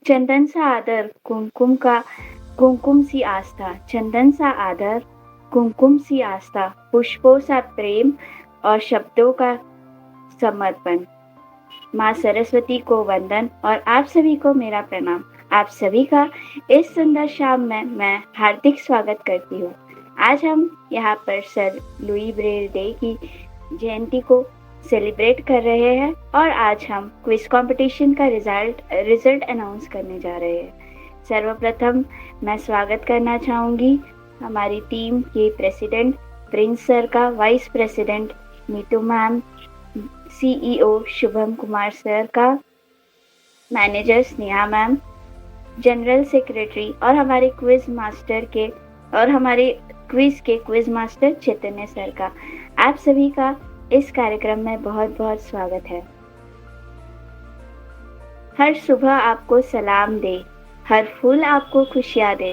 चंदन सा आदर कुमकुम सी आस्था, चंदन सा आदर कुमकुम सी आस्था, पुष्पों सा प्रेम और शब्दों का समर्पण। माँ सरस्वती को वंदन और आप सभी को मेरा प्रणाम। आप सभी का इस सुंदर शाम में मैं हार्दिक स्वागत करती हूँ। आज हम यहाँ पर सर लुई ब्रेल डे की जयंती को सेलिब्रेट कर रहे हैं और आज हम क्विज कंपटीशन का रिजल्ट अनाउंस करने जा रहे हैं। सर्वप्रथम मैं स्वागत करना चाहूँगी हमारी टीम के प्रेसिडेंट प्रिंस सर का, vice president Neetu ma'am, CEO Shubham Kumar sir का, manager Sneha ma'am, general secretary और हमारे क्विज के क्विज मास्टर चैतन्य सर का। आप सभी का इस कार्यक्रम में बहुत बहुत स्वागत है। हर सुबह आपको सलाम दे, हर फूल आपको खुशियाँ दे,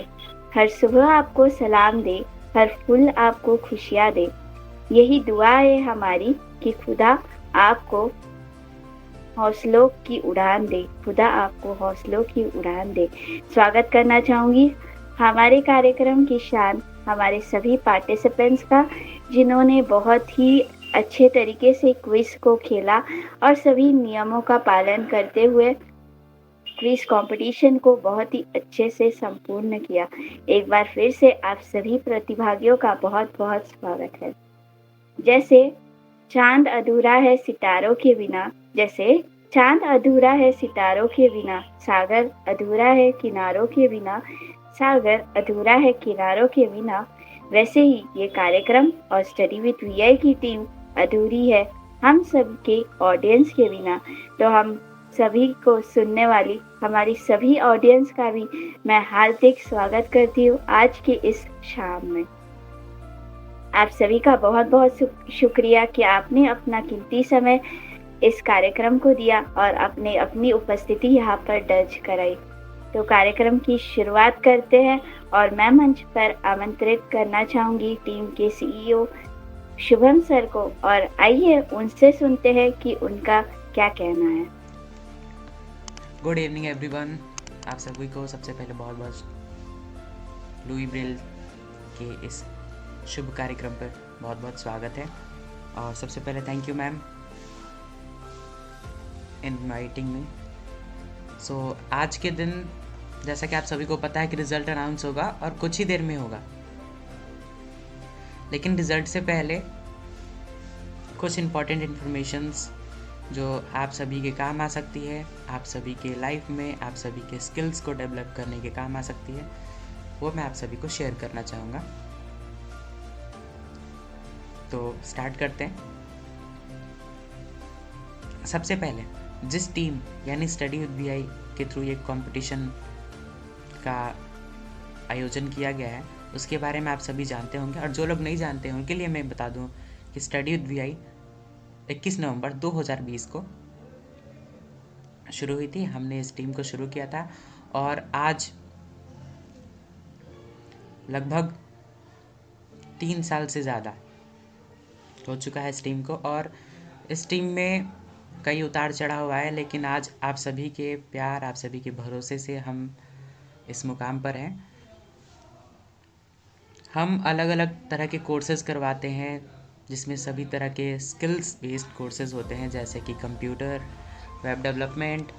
हर सुबह आपको सलाम दे, हर फूल आपको खुशियाँ दे। यही दुआ है हमारी कि खुदा आपको हौसलों की उड़ान दे, खुदा आपको हौसलों की उड़ान दे। स्वागत करना चाहूँगी हमारे कार्यक्रम की शान हमारे सभी पार्टिसिपेंट्स का, जिन्होंने बहुत ही अच्छे तरीके से क्विज को खेला और सभी नियमों का पालन करते हुए क्विज कंपटीशन को बहुत ही अच्छे से संपूर्ण किया। एक बार फिर से आप सभी प्रतिभागियों का बहुत बहुत स्वागत है। जैसे चांद अधूरा है सितारों के बिना, जैसे चांद अधूरा है सितारों के बिना, सागर अधूरा है किनारों के बिना, सागर अधूरा है किनारों के बिना, वैसे ही ये कार्यक्रम और स्टडी विद VI की टीम अधूरी है हम सबके ऑडियंस के बिना। तो हम सभी को सुनने वाली हमारी सभी ऑडियंस का भी मैं हार्दिक स्वागत करती हूँ आज के इस शाम में। आप सभी का बहुत बहुत शुक्रिया कि आपने अपना कीमती समय इस कार्यक्रम को दिया और आपने अपनी उपस्थिति यहाँ पर दर्ज कराई। तो कार्यक्रम की शुरुआत करते हैं और मैं मंच पर आमंत्रित करना चाहूँगी टीम के CEO शुभम सर को, और आइए उनसे सुनते हैं कि उनका क्या कहना है। Good evening everyone. आप सभी को सबसे पहले बहुत बहुत लुई ब्रेल के इस शुभ कार्यक्रम पर बहुत बहुत स्वागत है। और सबसे पहले thank you ma'am inviting me. So आज के दिन जैसा कि आप सभी को पता है कि रिज़ल्ट अनाउंस होगा और कुछ ही देर में होगा, लेकिन रिज़ल्ट से पहले कुछ इम्पॉर्टेंट इन्फॉर्मेशंस जो आप सभी के काम आ सकती है, आप सभी के लाइफ में आप सभी के स्किल्स को डेवलप करने के काम आ सकती है, वो मैं आप सभी को शेयर करना चाहूँगा। तो स्टार्ट करते हैं। सबसे पहले जिस टीम यानी स्टडी विद VI के थ्रू ये कंपटीशन का आयोजन किया गया है उसके बारे में आप सभी जानते होंगे, और जो लोग नहीं जानते हैं उनके लिए मैं बता दूं कि स्टडी विद VI 21 नवंबर 2020 को शुरू हुई थी। हमने इस टीम को शुरू किया था और आज लगभग 3 साल से ज़्यादा हो चुका है इस टीम को, और इस टीम में कई उतार चढ़ाव हुआ है, लेकिन आज आप सभी के प्यार, आप सभी के भरोसे से हम इस मुकाम पर हैं। हम अलग अलग तरह के कोर्सेज़ करवाते हैं जिसमें सभी तरह के स्किल्स बेस्ड कोर्सेज़ होते हैं, जैसे कि computer, web development,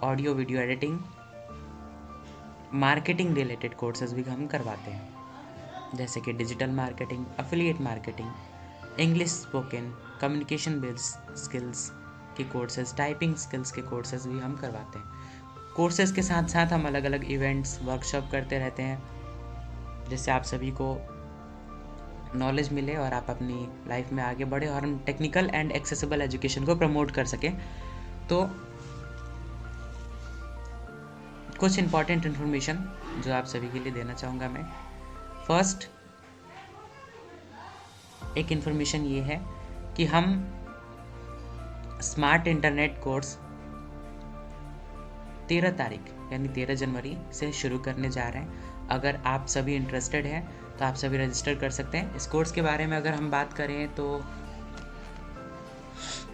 audio video editing, marketing related courses भी हम करवाते हैं, जैसे कि digital marketing, affiliate marketing, English spoken, communication based skills के कोर्सेज़, टाइपिंग स्किल्स के कोर्सेज़ भी हम करवाते हैं। कोर्सेज़ के साथ साथ हम अलग अलग इवेंट्स, वर्कशॉप करते रहते हैं, जिससे आप सभी को नॉलेज मिले और आप अपनी लाइफ में आगे बढ़े और हम टेक्निकल एंड एक्सेसिबल एजुकेशन को प्रमोट कर सकें। तो कुछ इम्पॉर्टेंट इन्फॉर्मेशन जो आप सभी के लिए देना चाहूँगा मैं। फर्स्ट एक इन्फॉर्मेशन ये है कि हम स्मार्ट इंटरनेट कोर्स 13 तारीख यानी 13 जनवरी से शुरू करने जा रहे हैं। अगर आप सभी इंटरेस्टेड हैं तो आप सभी रजिस्टर कर सकते हैं। इस कोर्स के बारे में अगर हम बात करें तो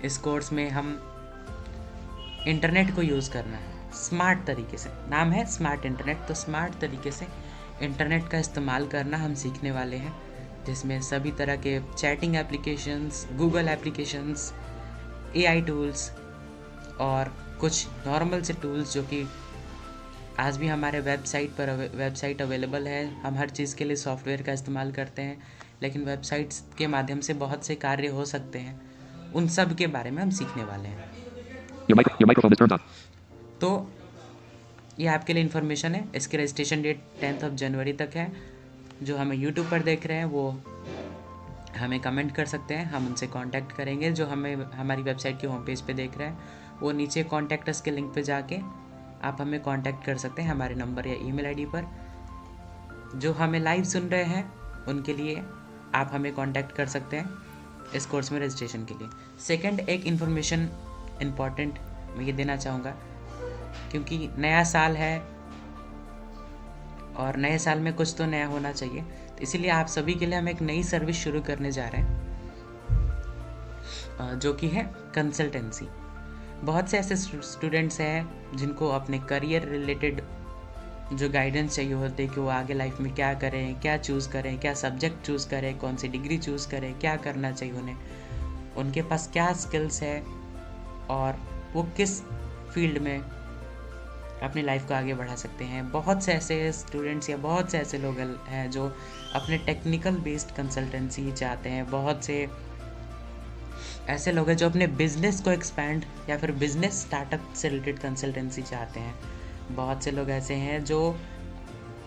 इस कोर्स में हम इंटरनेट को यूज़ करना स्मार्ट तरीके से, नाम है स्मार्ट इंटरनेट, तो स्मार्ट तरीके से इंटरनेट का इस्तेमाल करना हम सीखने वाले हैं, जिसमें सभी तरह के chatting applications, Google applications, AI tools और कुछ नॉर्मल से टूल्स जो कि आज भी हमारे वेबसाइट अवेलेबल है। हम हर चीज़ के लिए सॉफ्टवेयर का इस्तेमाल करते हैं, लेकिन वेबसाइट्स के माध्यम से बहुत से कार्य हो सकते हैं, उन सब के बारे में हम सीखने वाले हैं। Your microphone is turned on. तो ये आपके लिए इन्फॉर्मेशन है। इसकी रजिस्ट्रेशन डेट 10 जनवरी तक है। जो हमें यूट्यूब पर देख रहे हैं वो हमें कमेंट कर सकते हैं, हम उनसे कांटेक्ट करेंगे। जो हमें हमारी वेबसाइट की होम पेज पे देख रहे हैं वो नीचे कॉन्टैक्ट अस के लिंक पे जाके आप हमें कांटेक्ट कर सकते हैं हमारे नंबर या ईमेल आईडी पर। जो हमें लाइव सुन रहे हैं उनके लिए आप हमें कांटेक्ट कर सकते हैं इस कोर्स में रजिस्ट्रेशन के लिए। सेकंड, एक इन्फॉर्मेशन इम्पॉर्टेंट मैं ये देना चाहूँगा, क्योंकि नया साल है और नए साल में कुछ तो नया होना चाहिए, तो इसीलिए आप सभी के लिए हम एक नई सर्विस शुरू करने जा रहे हैं, जो कि है कंसल्टेंसी। बहुत से ऐसे स्टूडेंट्स हैं जिनको अपने करियर रिलेटेड जो गाइडेंस चाहिए होते हैं कि वो आगे लाइफ में क्या करें, क्या चूज़ करें, क्या सब्जेक्ट चूज़ करें, कौन सी डिग्री चूज़ करें, क्या करना चाहिए उन्हें, उनके पास क्या स्किल्स है और वो किस फील्ड में अपनी लाइफ को आगे बढ़ा सकते हैं। बहुत से ऐसे स्टूडेंट्स या बहुत से ऐसे लोग हैं जो अपने टेक्निकल बेस्ड कंसल्टेंसी चाहते हैं। बहुत से ऐसे लोग हैं जो अपने बिजनेस को एक्सपैंड या फिर बिजनेस स्टार्टअप से रिलेटेड कंसल्टेंसी चाहते हैं। बहुत से लोग ऐसे हैं जो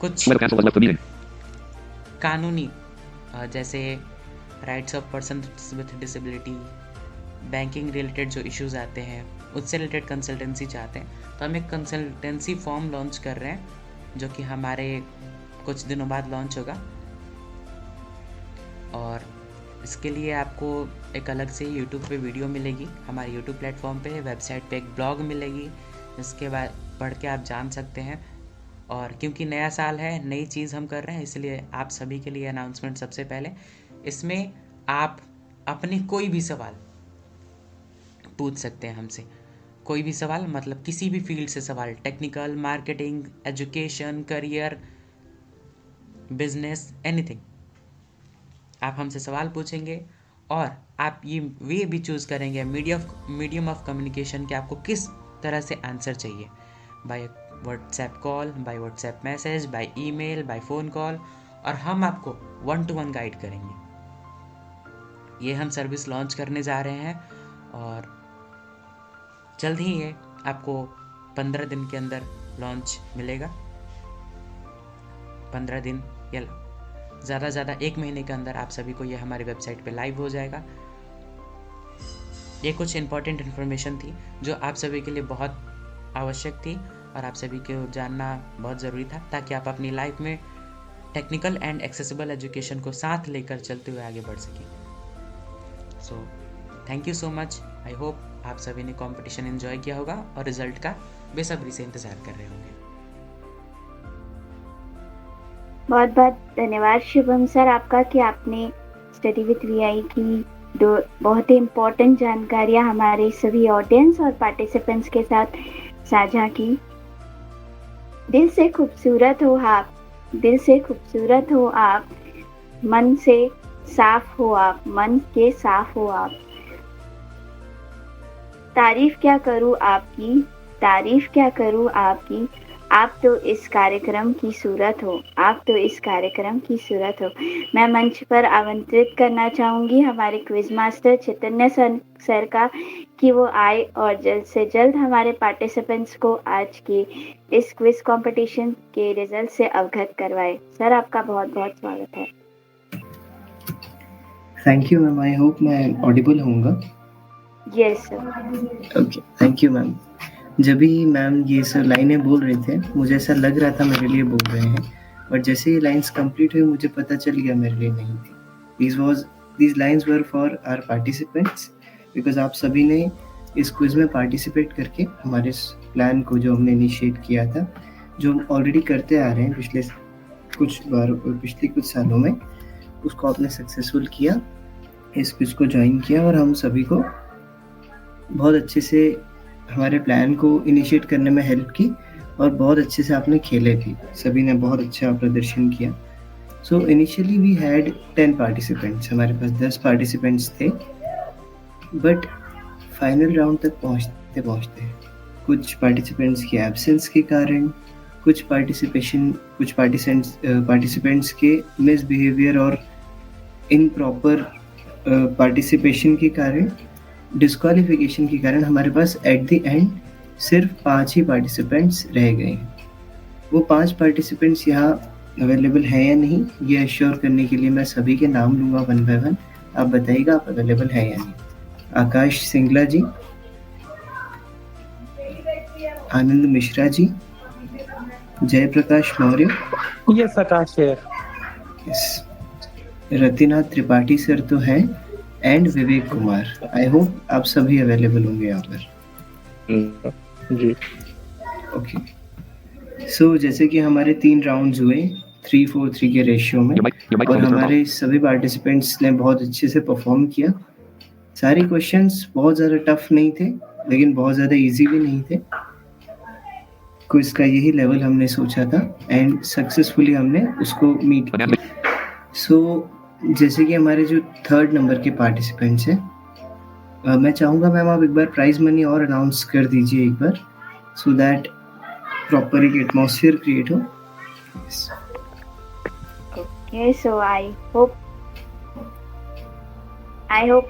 कुछ Weather cancel has left the meeting. कानूनी जैसे rights of person with disability, banking related जो इश्यूज आते हैं उससे रिलेटेड कंसल्टेंसी चाहते हैं। तो हम एक कंसल्टेंसी फॉर्म लॉन्च कर रहे हैं जो कि हमारे कुछ दिनों बाद लॉन्च होगा, और इसके लिए आपको एक अलग से यूट्यूब पे वीडियो मिलेगी, हमारे यूट्यूब प्लेटफॉर्म पे, वेबसाइट पे एक ब्लॉग मिलेगी, जिसके बाद पढ़ के आप जान सकते हैं। और क्योंकि नया साल है, नई चीज़ हम कर रहे हैं, इसलिए आप सभी के लिए अनाउंसमेंट सबसे पहले। इसमें आप अपने कोई भी सवाल पूछ सकते हैं हमसे, कोई भी सवाल, मतलब किसी भी फील्ड से सवाल, technical, marketing, education, career, business, anything, आप हमसे सवाल पूछेंगे और आप ये वे भी चूज़ करेंगे मीडियम ऑफ कम्युनिकेशन कि आपको किस तरह से आंसर चाहिए, by WhatsApp call, by WhatsApp message, by email, by phone call, और हम आपको 1-to-1 गाइड करेंगे। ये हम सर्विस लॉन्च करने जा रहे हैं और जल्द ही ये आपको 15 दिन के अंदर लॉन्च मिलेगा। 15 दिन या ज़्यादा से ज़्यादा 1 महीने के अंदर आप सभी को ये हमारी वेबसाइट पे लाइव हो जाएगा। ये कुछ इम्पॉर्टेंट इन्फॉर्मेशन थी जो आप सभी के लिए बहुत आवश्यक थी और आप सभी को जानना बहुत ज़रूरी था, ताकि आप अपनी लाइफ में टेक्निकल एंड एक्सेसिबल एजुकेशन को साथ लेकर चलते हुए आगे बढ़ सकें। So thank you so much. I hope आप सभी ने कंपटीशन एंजॉय किया होगा और रिजल्ट का बेसब्री से इंतज़ार कर रहे होंगे। बहुत बहुत धन्यवाद शुभम सर आपका कि आपने स्टडी विथ वीआई की दो बहुत ही इम्पोर्टेंट जानकारियाँ हमारे सभी ऑडियंस और पार्टिसिपेंट्स के साथ साझा की। दिल से खूबसूरत हो आप, दिल से खूबसूरत हो आप, मन से साफ हो आप, मन के साफ हो आप। तारीफ क्या करूँ आपकी, तारीफ क्या करूँ आपकी, आप तो इस कार्यक्रम की सूरत हो, आप तो इस कार्यक्रम की सूरत हो। मैं मंच पर आमंत्रित करना चाहूँगी हमारे क्विज मास्टर चैतन्य सर का कि वो आए और जल्द से जल्द हमारे पार्टिसिपेंट्स को आज के इस क्विज कंपटीशन के रिजल्ट से अवगत करवाए। सर आपका बहुत बहुत स्वागत है। Thank you ma'am, I hope मैं ऑडिबल होऊंगा। Yes sir. Okay, thank you ma'am. जब भी मैम ये सब लाइनें बोल रहे थे मुझे ऐसा लग रहा था मेरे लिए बोल रहे हैं, और जैसे ही लाइंस कंप्लीट हुई मुझे पता चल गया मेरे लिए नहीं थी। these lines were for our participants, because आप सभी ने इस क्विज में पार्टिसिपेट करके हमारे इस प्लान को जो हमने इनिशिएट किया था, जो हम ऑलरेडी करते आ रहे हैं पिछले कुछ सालों में, उसको आपने सक्सेसफुल किया, इस क्विज को ज्वाइन किया और हम सभी को बहुत अच्छे से हमारे प्लान को इनिशिएट करने में हेल्प की और बहुत अच्छे से आपने खेले भी, सभी ने बहुत अच्छा प्रदर्शन किया। So initially we had 10 participants, हमारे पास 10 पार्टिसिपेंट्स थे, बट फाइनल राउंड तक पहुँचते कुछ पार्टिसिपेंट्स की एब्सेंस के कारण, कुछ पार्टिसिपेंट्स के मिसबिहेवियर और इनप्रॉपर पार्टिसिपेशन के कारण, डिस्क्वालिफिकेशन के कारण हमारे पास एट द एंड सिर्फ 5 ही पार्टिसिपेंट्स रह गए हैं। वो 5 पार्टिसिपेंट्स यहाँ अवेलेबल हैं या नहीं, ये एश्योर करने के लिए मैं सभी के नाम लूँगा वन बाय वन। आप बताइएगा आप अवेलेबल हैं या नहीं। आकाश सिंगला जी, आनंद मिश्रा जी, जयप्रकाश मौर्य, यस आकाश है। यस, रतिनाथ त्रिपाठी सर तो हैं, and Vivek Kumar. I hope आप सभी अवेलेबल होंगे यहाँ पर। जी ओके, सो जैसे कि हमारे 3 राउंड्स हुए 3-4-3 के रेशियो में, Your microphone और is turned हमारे सभी पार्टिसिपेंट्स ने बहुत अच्छे से परफॉर्म किया। सारे क्वेश्चंस बहुत ज़्यादा टफ नहीं थे, लेकिन बहुत ज़्यादा इजी भी नहीं थे। क्विज का यही लेवल हमने सोचा था, एंड सक्सेसफुली हमने उसको मीट off. किया। सो जैसे कि हमारे जो 3rd नंबर के पार्टिसिपेंट्स हैं, मैं चाहूँगा मैम आप एक बार प्राइज मनी और अनाउंस कर दीजिए एक बार, सो दैट प्रॉपर एक एटमॉस्फेयर क्रिएट हो। Okay, so I hope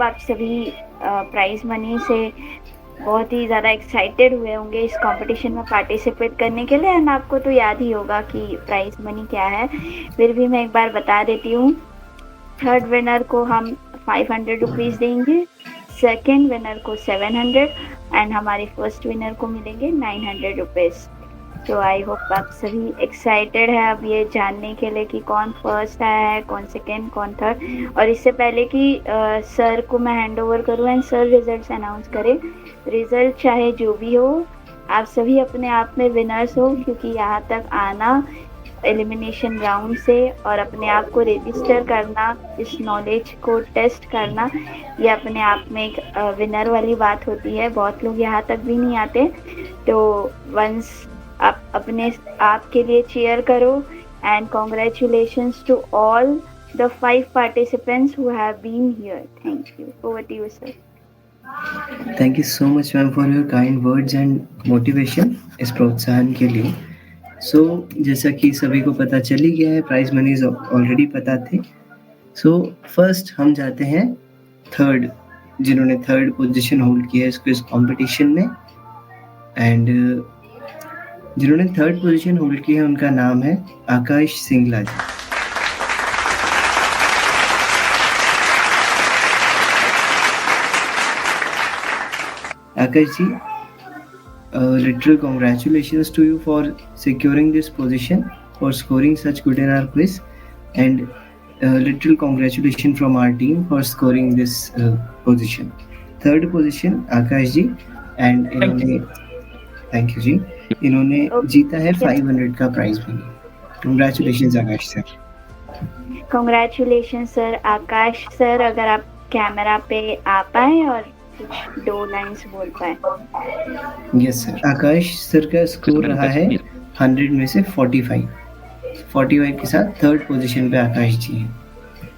आप सभी प्राइज मनी से बहुत ही ज़्यादा एक्साइटेड हुए होंगे इस कंपटीशन में पार्टिसिपेट करने के लिए, एंड आपको तो याद ही होगा कि प्राइज मनी क्या है। फिर भी मैं एक बार बता देती हूँ। 3rd विनर को हम 500 रुपीज़ देंगे, 2nd विनर को 700, एंड हमारे 1st विनर को मिलेंगे 900 रुपीज़। तो आई होप आप सभी एक्साइटेड है अब ये जानने के लिए कि कौन फर्स्ट आया है, कौन सेकेंड, कौन थर्ड। और इससे पहले कि सर को मैं हैंड ओवर करूँ एंड सर रिजल्ट्स अनाउंस करें, रिजल्ट चाहे जो भी हो, आप सभी अपने आप में विनर्स हो, क्योंकि यहाँ तक आना एलिमिनेशन राउंड से और अपने आप को रजिस्टर करना, इस नॉलेज को टेस्ट करना, ये अपने आप में एक विनर वाली बात होती है। बहुत लोग यहाँ तक भी नहीं आते। तो वंस आप अपने आप के लिए चीयर करो, and congratulations to all the 5 participants who have been here. Thank you. Over to you, sir. Thank you so much ma'am for your kind words and motivation इस प्रोत्साहन के लिए। सो जैसा कि सभी को पता चल ही गया है, प्राइज मनीज ऑलरेडी पता थे। सो फर्स्ट हम जाते हैं 3rd, जिन्होंने 3rd पोजीशन होल्ड किया है इस कॉम्पिटिशन में, एंड जिन्होंने 3rd पोजीशन होल्ड की है उनका नाम है आकाश सिंगला जी। Akash ji, literal congratulations to you for securing this position, for scoring such good in our quiz, and literal congratulations from our team for scoring this position. 3rd position Akash ji, and इन्होंने thank you जी, इन्होंने जीता है 500 का prize money. Congratulations आकाश sir. Congratulations sir, आकाश sir, अगर आप camera पे आ पाए और 2 लाइन्स बोल पाए। Yes sir. आकाश सर का स्कोर रहा है 100 में से 45 के साथ 3rd पोजीशन पे आकाश जी हैं।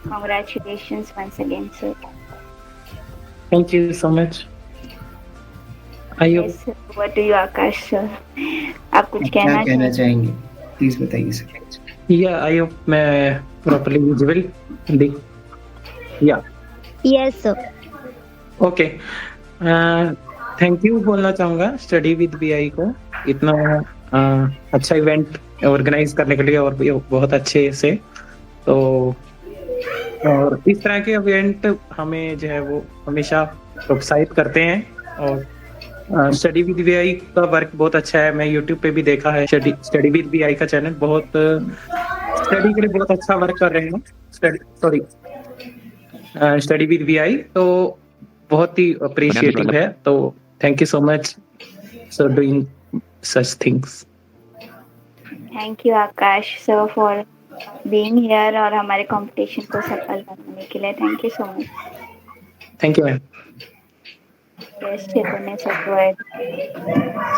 Congratulations once again sir. Thank you so much. Yes sir. Over to you Akash sir, आप कुछ क्या कहना कहना चाहेंगे प्लीज बताइए सर। या आई होप मैं प्रॉपर्ली विजिबल दिख। या yes sir. Okay, thank you बोलना चाहूँगा स्टडी विद बीआई को इतना अच्छा इवेंट ऑर्गेनाइज करने के लिए, और बहुत अच्छे से। तो और इस तरह के इवेंट हमें जो है वो हमेशा प्रोत्साहित करते हैं। और स्टडी विद बीआई का वर्क बहुत अच्छा है, मैं यूट्यूब पे भी देखा है स्टडी विद बीआई का चैनल, बहुत स्टडी के लिए बहुत अच्छा वर्क कर रहे हैं। स्टडी विद बीआई तो बहुत ही अप्रिशिएटिव है। तो thank you so much for doing such things. Thank you Akash sir for being here और हमारे कंपटीशन को सफल बनाने के लिए। Thank you so much. Thank you ma'am. Yes, Chaitanya sir, go ahead.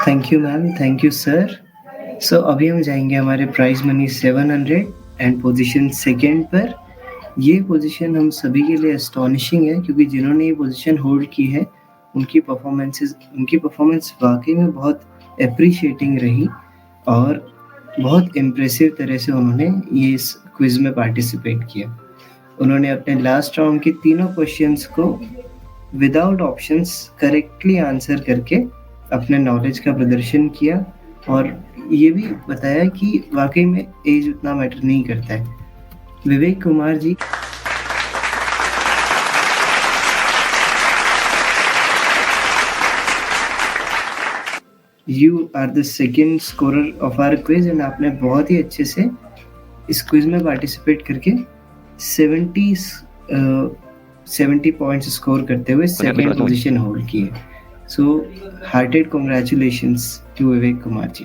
Thank you ma'am, thank you sir. So अभी हम जाएंगे हमारे prize money 700 and position second पर। ये पोजीशन हम सभी के लिए एस्टॉनिशिंग है, क्योंकि जिन्होंने ये पोजीशन होल्ड की है उनकी परफॉर्मेंस वाकई में बहुत अप्रिशिएटिंग रही और बहुत इम्प्रेसिव तरह से उन्होंने ये इस क्विज में पार्टिसिपेट किया। उन्होंने अपने लास्ट राउंड के तीनों क्वेश्चंस को विदाउट ऑप्शंस करेक्टली आंसर करके अपने नॉलेज का प्रदर्शन किया और ये भी बताया कि वाकई में एज उतना मैटर नहीं करता है। Vivek Kumar ji, you are the second scorer of our quiz and आपने बहुत ही अच्छे से इस क्विज में पार्टिसिपेट करके 70 पॉइंट्स स्कोर करते हुए सेकेंड पोजीशन होल्ड की है। So hearted congratulations to Vivek Kumar ji.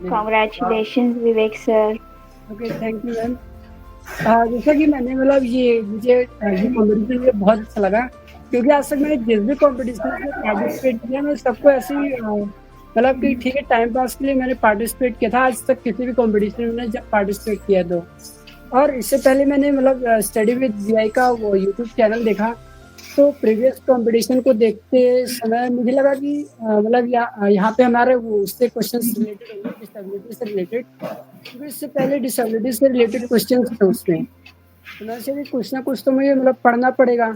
Congratulations, Vivek sir. Okay, thank you ma'am. जैसा कि मैंने मतलब मुझे ये कॉम्पिटिशन बहुत अच्छा लगा, क्योंकि आज तक मैंने जिस भी कॉम्पिटिशन में पार्टिसिपेट किया मैं सबको ऐसे ही मतलब कि ठीक है टाइम पास के लिए मैंने पार्टिसिपेट किया था। आज तक किसी भी कॉम्पिटिशन में मैंने पार्टिसिपेट किया तो, और इससे पहले मैंने मतलब स्टडी विद बीआई का वो यूट्यूब चैनल देखा, तो प्रीवियस कंपटीशन को देखते समय मुझे लगा कि मतलब यहाँ पे हमारे वो उससे क्वेश्चंस रिलेटेड होंगे डिसेबिलिटी से रिलेटेड, क्योंकि इससे पहले डिसेबिलिटी से रिलेटेड क्वेश्चंस थे उसमें, तो मैं सोचा कुछ ना कुछ तो मुझे मतलब पढ़ना पड़ेगा।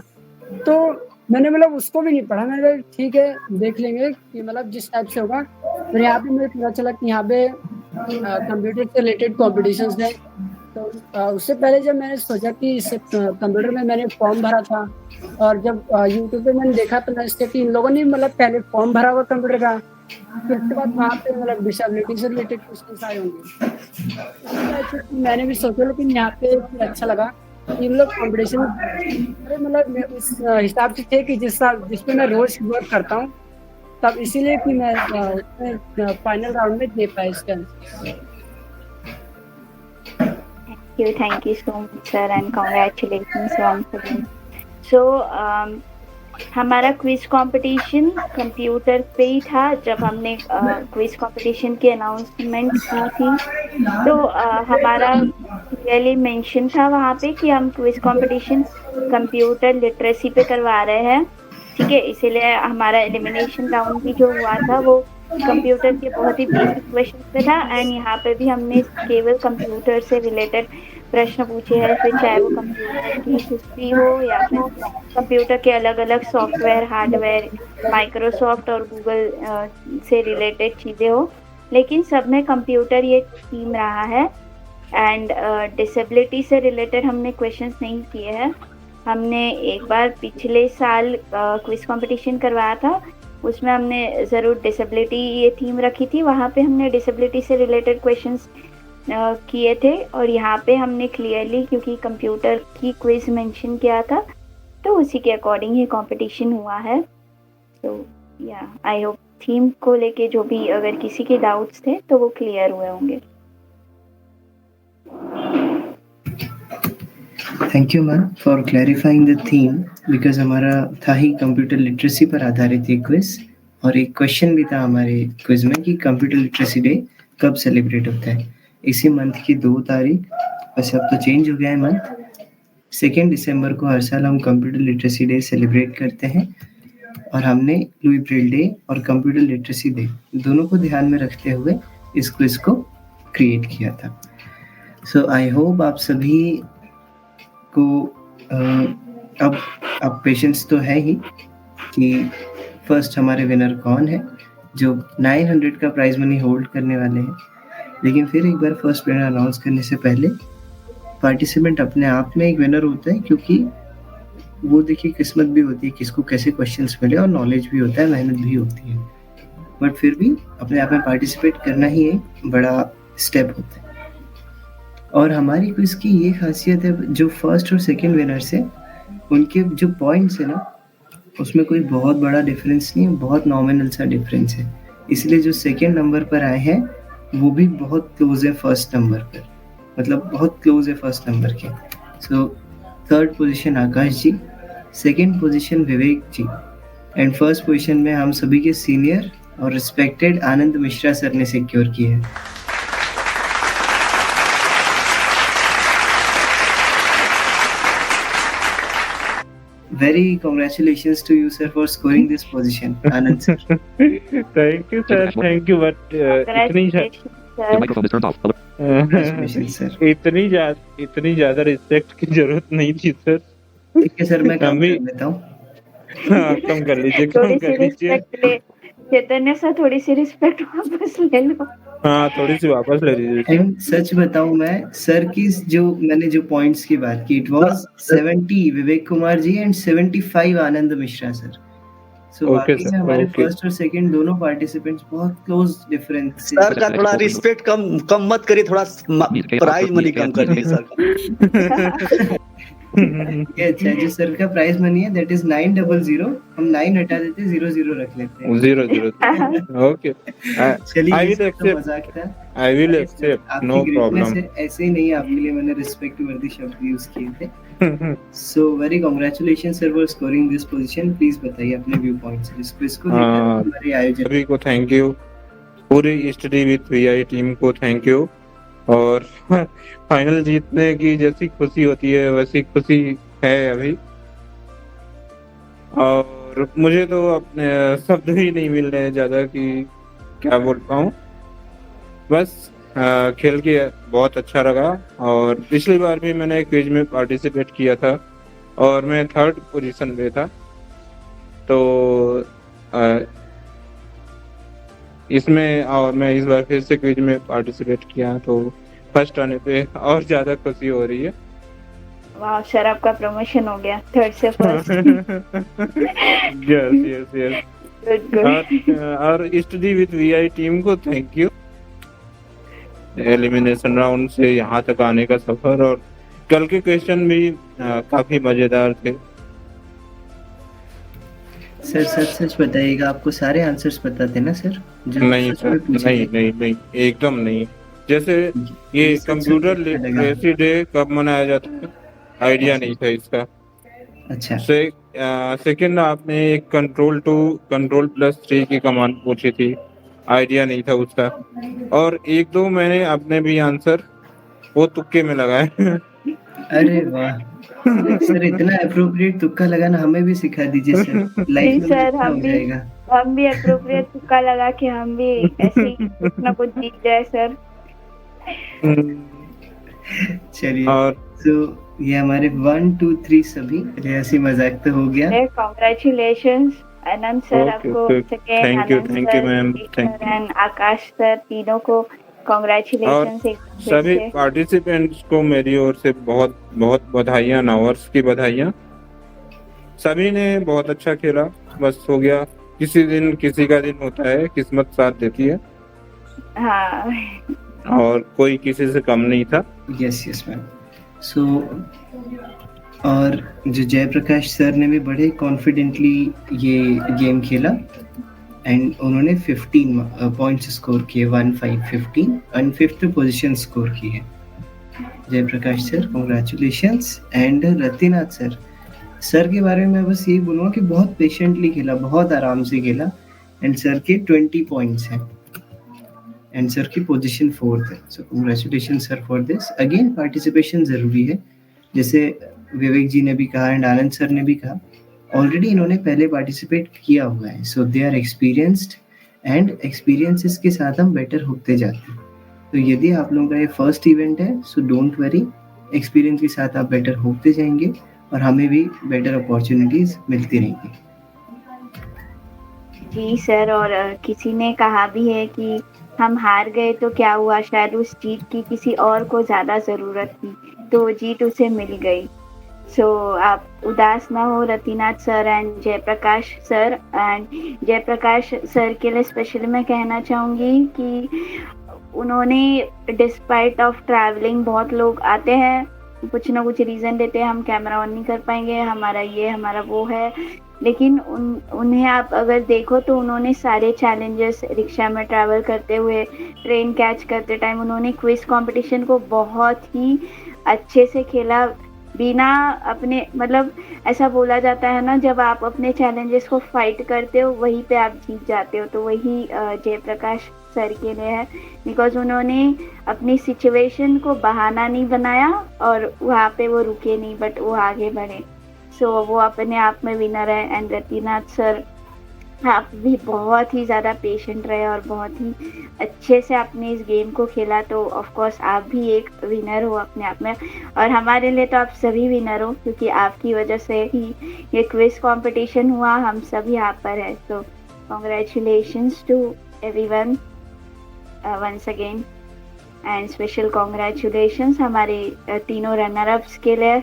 तो मैंने मतलब उसको भी नहीं पढ़ा, मैंने कहा ठीक है देख लेंगे कि मतलब जिस टाइप से होगा। फिर यहाँ पे मुझे पता चला कि यहाँ पे कंप्यूटर से रिलेटेड कॉम्पिटिशन्स है। तो उससे पहले जब मैंने सोचा कि इससे कंप्यूटर में मैंने फॉर्म भरा था, और जब यूट्यूब पे मैंने देखा तो मैं इससे कि इन लोगों ने मतलब पहले फॉर्म भरा हुआ कंप्यूटर का, फिर उसके बाद वहाँ पे मतलब डिसेबिलिटी से रिलेटेड क्वेश्चन आए होंगे। मैंने भी सोचा, लेकिन यहाँ पे अच्छा लगा कि मतलब कॉम्पिटिशन मतलब उस हिसाब से थे कि जिसपे मैं रोज वर्क करता हूँ, तब इसीलिए कि मैं फाइनल राउंड में दे पाया इसका। Thank you so much sir and congratulations once again. So हमारा क्विज कंपटीशन कंप्यूटर पे ही था जब हमने क्विज कंपटीशन की अनाउंसमेंट की थी। तो हमारा क्लियरली मेंशन था वहाँ पे कि हम क्विज कंपटीशन कंप्यूटर लिटरेसी पे करवा रहे हैं, ठीक है। इसीलिए हमारा एलिमिनेशन राउंड भी जो हुआ था वो कंप्यूटर के बहुत ही बेसिक क्वेश्चन पे था, एंड यहाँ पे भी हमने केवल कंप्यूटर से रिलेटेड प्रश्न पूछे हैं, फिर चाहे वो कंप्यूटर की हिस्ट्री हो या फिर कंप्यूटर के अलग अलग सॉफ्टवेयर हार्डवेयर माइक्रोसॉफ्ट और गूगल से रिलेटेड चीज़ें हो, लेकिन सब में कंप्यूटर ये थीम रहा है। एंड डिसेबिलिटी से रिलेटेड हमने क्वेश्चंस नहीं किए हैं। हमने एक बार पिछले साल क्विज कंपटीशन करवाया था, उसमें हमने ज़रूर डिसेबिलिटी ये थीम रखी थी, वहाँ पे हमने डिसेबिलिटी से रिलेटेड क्वेश्चंस किए थे। और यहाँ पे हमने क्लियरली क्योंकि कंप्यूटर की क्विज मेंशन किया था तो उसी के अकॉर्डिंग ही कंपटीशन हुआ है। तो या आई होप थीम को लेके जो भी अगर किसी के डाउट्स थे तो वो क्लियर हुए होंगे। Thank you ma'am for clarifying the theme, because हमारा था ही कंप्यूटर लिटरेसी पर आधारित एक क्विज, और एक क्वेश्चन भी था हमारे क्विज में कि कंप्यूटर लिटरेसी डे कब सेलिब्रेट होता है। इसी मंथ की 2 तारीख, वैसे अब तो चेंज हो गया है मंथ, 2 दिसंबर को हर साल हम कंप्यूटर लिटरेसी डे सेलिब्रेट करते हैं, और हमने लुई ब्रेल डे और कंप्यूटर लिटरेसी डे दोनों को ध्यान में रखते हुए इस क्विज को क्रिएट किया था। सो आई होप आप सभी को अब पेशेंस तो है ही कि फर्स्ट हमारे विनर कौन है जो 900 का प्राइज मनी होल्ड करने वाले हैं। लेकिन फिर एक बार फर्स्ट विनर अनाउंस करने से पहले पार्टिसिपेंट अपने आप में एक विनर होता है, क्योंकि वो देखिए किस्मत भी होती है किसको कैसे क्वेश्चंस मिले, और नॉलेज भी होता है, मेहनत भी होती है, बट फिर भी अपने आप में पार्टिसिपेट करना ही एक बड़ा स्टेप होता है। और हमारी क्विज की ये खासियत है, जो फर्स्ट और सेकंड विनर्स है उनके जो पॉइंट्स है ना, उसमें कोई बहुत बड़ा डिफरेंस नहीं है, बहुत नॉमिनल सा डिफरेंस है। इसलिए जो सेकंड नंबर पर आए हैं वो भी बहुत क्लोज है फर्स्ट नंबर पर, मतलब बहुत क्लोज है फर्स्ट नंबर के। So third position Akash ji, second position Vivek ji, and first position में हम सभी के सीनियर और रिस्पेक्टेड आनंद मिश्रा सर ने सिक्योर की है। Very congratulations to you, sir, for scoring this position, Anand sir. Thank you sir, thank you. But Congratulations, Your sir. microphone is turned off. Hello. Congratulations, sir. इतनी ज्यादा respect की जरूरत नहीं थी sir. ठीक है सर, मैं कम अभी- कर लेता हूँ। हाँ, कम कर लीजिए, कम थोड़ी सी कर लीजिए। रिस्पेक्ट ले चैतन्य सर, थोड़ी सी रिस्पेक्ट वापस ले लो। हाँ, थोड़ी सी वापस ले लीजिए। एंड सच बताऊं, मैं सर की मैंने जो पॉइंट्स की बात की, it was 70 Vivek Kumar ji and 75 Anand Mishra sir. So Okay, वाकई sir, में हमारे okay. फर्स्ट और सेकंड दोनों पार्टिसिपेंट्स बहुत क्लोज डिफरेंस से। सर का थोड़ा रिस्पेक्ट कम मत करिए, थोड़ा प्राइज मनी कम कर दीजिए सर का। ये अच्छा है, जो सर का प्राइस मनी है दैट इज 900, हम 9 हटा देते हैं, 00 रख लेते हैं। 0 ओके, चलिए, I ये will सब तो accept. मजाक था। आई विल सर, एक्सेप्ट, आपकी नो greatness प्रॉब्लम। है, ऐसे ही नहीं आपके लिए मैंने रिस्पेक्ट वर्दी शब्द यूज किए थे। So very congratulations sir for scoring this position. Please बताइए अपने व्यू पॉइंट्स इस क्विज को लेकर, हाँ, हमारे आयोजन। सभी को थैंक यू, पूरी स्टडी विद वीआई टीम को थैंक यू। और फाइनल जीतने की जैसी खुशी होती है वैसी खुशी है अभी, और मुझे तो अपने शब्द ही नहीं मिल रहे ज्यादा कि क्या बोल पाऊँ। बस खेल के बहुत अच्छा लगा, और पिछली बार भी मैंने क्विज में पार्टिसिपेट किया था और मैं 3rd पोजीशन पे था। तो इसमें और मैं इस बार फिर से क्विज में पार्टिसिपेट किया, तो फर्स्ट आने पे और ज्यादा खुशी हो रही है। वाह सर, आपका प्रमोशन हो गया 3rd से 1st। Yes yes yes. Good good. और स्टडी विद वीआई टीम को थैंक यू, एलिमिनेशन राउंड से यहाँ तक आने का सफर, और कल के क्वेश्चन भी काफी मजेदार थे। सर सच सच बताइएगा, आपको सारे आंसर्स पता थे ना सर? जो नहीं सच सर, में पूछे नहीं थे? नहीं नहीं, एकदम नहीं। जैसे ये सच में कंप्यूटर अच्छा लगा। लिटरेसी डे कब मनाया जाता है, आइडिया नहीं था इसका। अच्छा, सेकंड, आपने एक कंट्रोल+3 की कमांड पूछी थी, आइडिया नहीं था उसका। और 1-2 मैंने अपने भी आंसर वो तुक्के में लगाए। अरे वाह सर, इतना अप्रोप्रिएट तुक्का लगाना हमें भी सिखा दीजिए सर, लाइफ जी में सर, अच्छा हो हम भी जाएगा। अप्रोप्रिएट तुक्का लगा के हम भी ऐसे ही कुछ ना कुछ जीत जाए सर। चलिए, और तो ये हमारे 1 2 3 सभी हंसी मजाक तो हो गया। कांग्रेचुलेशंस आनंद सर, Okay, आपको okay. Second Thank you, Anand thank you, ma'am. Sir Thank you. And Akash sir, तीनों को कांग्रेचुलेशंस एक बार फिर सभी से। पार्टिसिपेंट्स को मेरी ओर से बहुत बहुत बधाइयाँ, नववर्ष की बधाइयाँ। सभी ने बहुत अच्छा खेला, बस हो गया, किसी दिन किसी का दिन होता है, किस्मत साथ देती है, हाँ और कोई किसी से कम नहीं था। Yes yes ma'am. सो और जो जयप्रकाश सर ने भी बड़े कॉन्फिडेंटली ये गेम खेला, एंड उन्होंने 15 पॉइंट्स स्कोर किए, 1 5 15 एंड 5th पोजीशन स्कोर की है। Jaiprakash sir congratulations. And Ratinath sir, sir के बारे में मैं बस यही बोलूँगा कि बहुत पेशेंटली खेला, बहुत आराम से खेला, एंड सर के 20 पॉइंट्स हैं, एंड सर की पोजीशन 4th है। So congratulation sir for this. Again participation ज़रूरी है, जैसे विवेक जी ने भी कहा एंड आनंद सर ने भी कहा, ऑलरेडी इन्होंने पहले पार्टिसिपेट किया हुआ है, so they are experienced, and experiences के साथ हम बेटर होते जाते हैं। तो यदि आप लोगों का ये फर्स्ट इवेंट है, सो डोंट वरी, एक्सपीरियंस के साथ आप बेटर होते जाएंगे और हमें भी बेटर अपॉर्चुनिटीज मिलती रहेंगी। जी सर, और किसी ने कहा भी है कि हम हार गए तो क्या हुआ, शायद उस जीत की किसी और को ज्यादा जरूरत थी, तो वो जीत उसे मिल गई। सो आप उदास ना हो Ratinath sir and Jaiprakash sir. And Jaiprakash sir के लिए स्पेशली मैं कहना चाहूँगी कि उन्होंने डिस्पाइट ऑफ ट्रैवलिंग, बहुत लोग आते हैं कुछ ना कुछ रीज़न देते हैं, हम कैमरा ऑन नहीं कर पाएंगे, हमारा ये हमारा वो है, लेकिन उन्हें आप अगर देखो तो उन्होंने सारे चैलेंजेस, रिक्शा में ट्रैवल करते हुए, ट्रेन कैच करते टाइम, उन्होंने क्विज कंपटीशन को बहुत ही अच्छे से खेला। बिना अपने मतलब ऐसा बोला जाता है ना, जब आप अपने चैलेंजेस को फाइट करते हो वहीं पे आप जीत जाते हो। तो वही जयप्रकाश सर के लिए है, बिकॉज उन्होंने अपनी सिचुएशन को बहाना नहीं बनाया और वहाँ पे वो रुके नहीं, बट वो आगे बढ़े। सो वो अपने आप में विनर है। एंड रतिनाथ सर, आप भी बहुत ही ज़्यादा पेशेंट रहे और बहुत ही अच्छे से आपने इस गेम को खेला, तो ऑफ कोर्स आप भी एक विनर हो अपने आप में। और हमारे लिए तो आप सभी विनर हो, क्योंकि आपकी वजह से ही ये क्विज कंपटीशन हुआ, हम सब यहाँ पर है। तो congratulations to everyone once again, and special congratulations हमारे तीनों रनर अप्स के लिए,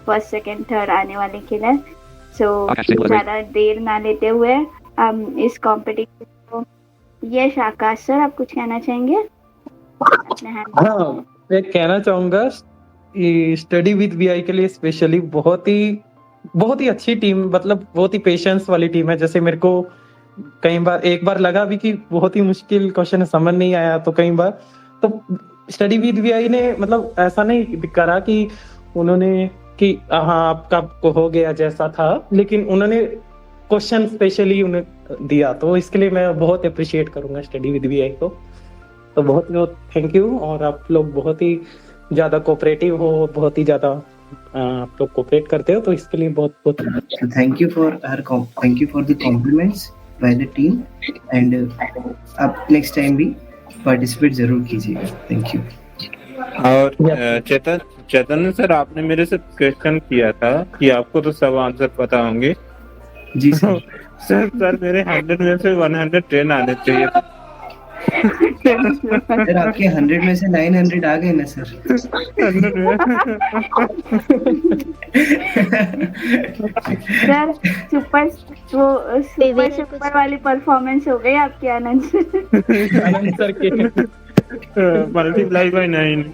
फर्स्ट सेकेंड थर्ड आने वाले के लिए। सो ज़्यादा देर ना लेते हुए हम इस कंपटीशन को, यश आकाश सर आप कुछ कहना चाहेंगे अपने hand? हाँ, मैं कहना चाहूंगा स्टडी विद बीआई के लिए स्पेशली बहुत ही अच्छी टीम, मतलब बहुत ही पेशेंस वाली टीम है। जैसे मेरे को कई बार एक बार लगा भी कि बहुत ही मुश्किल क्वेश्चन समझ नहीं आया, तो कई बार तो स्टडी विद बीआई ने मतलब ऐसा नहीं करा कि उन्होंने कि हाँ आपका हो गया जैसा था, लेकिन उन्होंने क्वेश्चन स्पेशली उन्हें दिया। तो इसके लिए मैं बहुत अप्रिशिएट करूंगा स्टडी विद बीआई को। तो बहुत बहुत थैंक यू। और आप लोग बहुत ही ज्यादा कोऑपरेटिव हो, बहुत ही ज्यादा आप लोग कोऑपरेट करते हो, तो इसके लिए बहुत बहुत thank you for the compliments by the team, and आप नेक्स्ट टाइम भी पार्टिसिपेट जरूर कीजिएगा। Thank you. और चैतन्य सर, आपने मेरे से क्वेश्चन किया था कि आपको तो सब आंसर पता होंगे। जी सर। सर मेरे 100 में से 110 आने चाहिए। सर आपके 100 में से 900 आ गए ना सर। सर सुपर वाली परफॉर्मेंस हो गई आपकी आनंद सर के मल्टीप्लाई बाय 9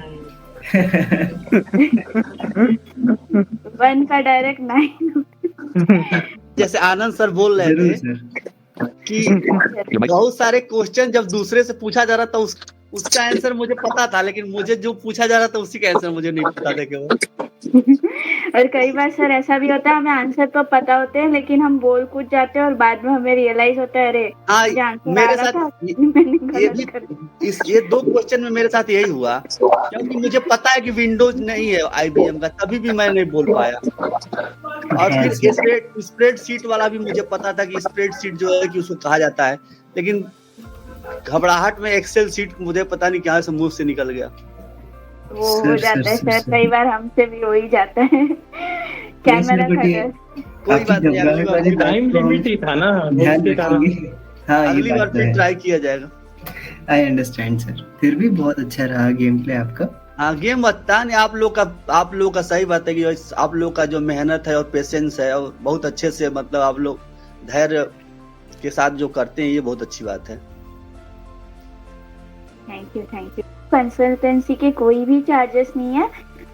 1 का डायरेक्ट 9। जैसे आनंद सर बोल रहे थे कि बहुत सारे क्वेश्चन जब दूसरे से पूछा जा रहा था उसका आंसर मुझे पता था, लेकिन मुझे जो पूछा जा रहा था उसी का आंसर मुझे नहीं पता था केवल। और कई बार सर ऐसा भी होता है, हमें आंसर तो पता होते हैं लेकिन हम बोल कूद जाते हैं और बाद में हमें रियलाइज होता है अरे मेरे साथ ये 2 क्वेश्चन में मेरे साथ यही हुआ, क्योंकि मुझे पता है कि विंडोज नहीं है आईबीएम का, तभी भी मैं नहीं बोल पाया। और फिर स्प्रेडशीट वाला भी मुझे पता था कि स्प्रेडशीट जो है कि उसको कहा जाता है, लेकिन घबराहट में एक्सेल सीट मुझे पता नहीं क्या से मुंह से निकल गया। वो हो जाता है सर, कई बार हमसे भी हो ही जाता है। कैमरा था, कोई बात नहीं, टाइम लिमिट ही था ना, अगली बार फिर ट्राई किया जाएगा। I understand sir. फिर भी बहुत अच्छा रहा गेम प्ले आपका। हाँ, गेम अच्छा नहीं, आप लोग का सही बात है कि आप लोग का जो मेहनत है और पेशेंस है और बहुत अच्छे से मतलब आप लोग धैर्य के साथ जो करते हैं, ये बहुत अच्छी बात है। Thank you. कंसल्टेंसी के कोई भी चार्जेस नहीं है,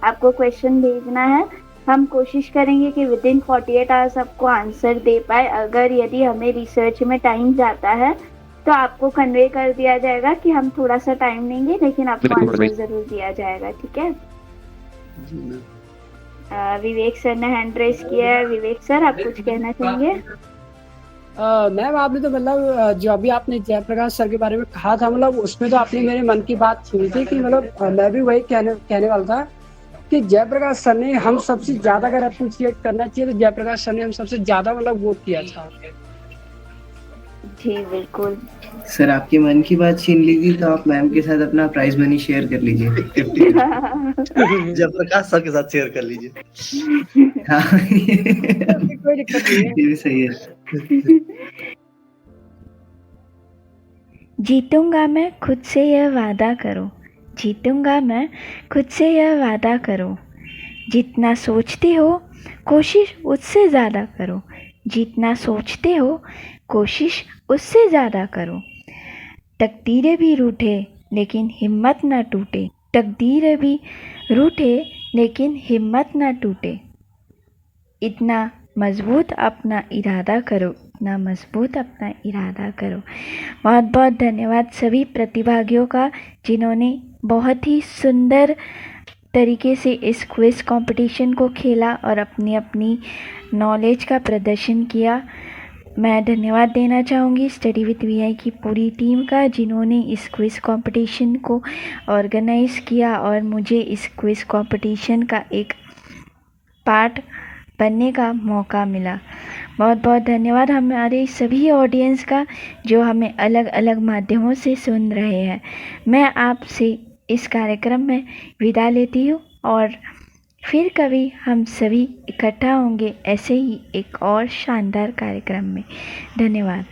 आपको क्वेश्चन भेजना है, हम कोशिश करेंगे कि विद इन 48 आवर्स आपको आंसर दे पाए। अगर यदि हमें रिसर्च में टाइम जाता है तो आपको कन्वे कर दिया जाएगा कि हम थोड़ा सा टाइम लेंगे, लेकिन आपको आंसर जरूर दिया जाएगा, ठीक है? विवेक सर ने हैंड रेस किया है। विवेक सर, आप कुछ कहना चाहेंगे? मैम, आपने तो मतलब जो अभी आपने जयप्रकाश सर के बारे में कहा था, मतलब उसमें तो आपने मेरे मन की बात छीनी थी कि मतलब मैं भी वही कहने वाला था कि जयप्रकाश सर ने हम सबसे ज्यादा अगर अप्रिशिएट करना चाहिए तो जयप्रकाश सर ने हम सबसे ज्यादा मतलब वोट किया था। जी बिल्कुल सर, आपके मन की बात छीन ली थी तो आप मैम के साथ अपना प्राइज मनी शेयर कर लीजिए। जयप्रकाश सर के साथ शेयर कर लीजिए। हाँ, कोई दिक्कत नहीं है, ये भी सही है। जीतूंगा मैं, खुद से यह वादा करो। जीतूंगा मैं, खुद से यह वादा करो। जितना सोचते हो कोशिश उससे ज़्यादा करो। जितना सोचते हो कोशिश उससे ज़्यादा करो। तकदीरें भी रूठे लेकिन हिम्मत ना टूटे। तकदीरें भी रूठे लेकिन हिम्मत ना टूटे। इतना मजबूत अपना इरादा करो। इतना मजबूत अपना इरादा करो। बहुत बहुत धन्यवाद सभी प्रतिभागियों का, जिन्होंने बहुत ही सुंदर तरीके से इस क्विज़ कंपटीशन को खेला और अपनी अपनी नॉलेज का प्रदर्शन किया। मैं धन्यवाद देना चाहूँगी स्टडी विद वीआई की पूरी टीम का, जिन्होंने इस क्विज़ कंपटीशन को ऑर्गेनाइज़ किया और मुझे इस क्विज़ कंपटीशन का एक पार्ट बनने का मौका मिला। बहुत बहुत धन्यवाद हमारे सभी ऑडियंस का जो हमें अलग अलग माध्यमों से सुन रहे हैं। मैं आपसे इस कार्यक्रम में विदा लेती हूँ और फिर कभी हम सभी इकट्ठा होंगे ऐसे ही एक और शानदार कार्यक्रम में। धन्यवाद।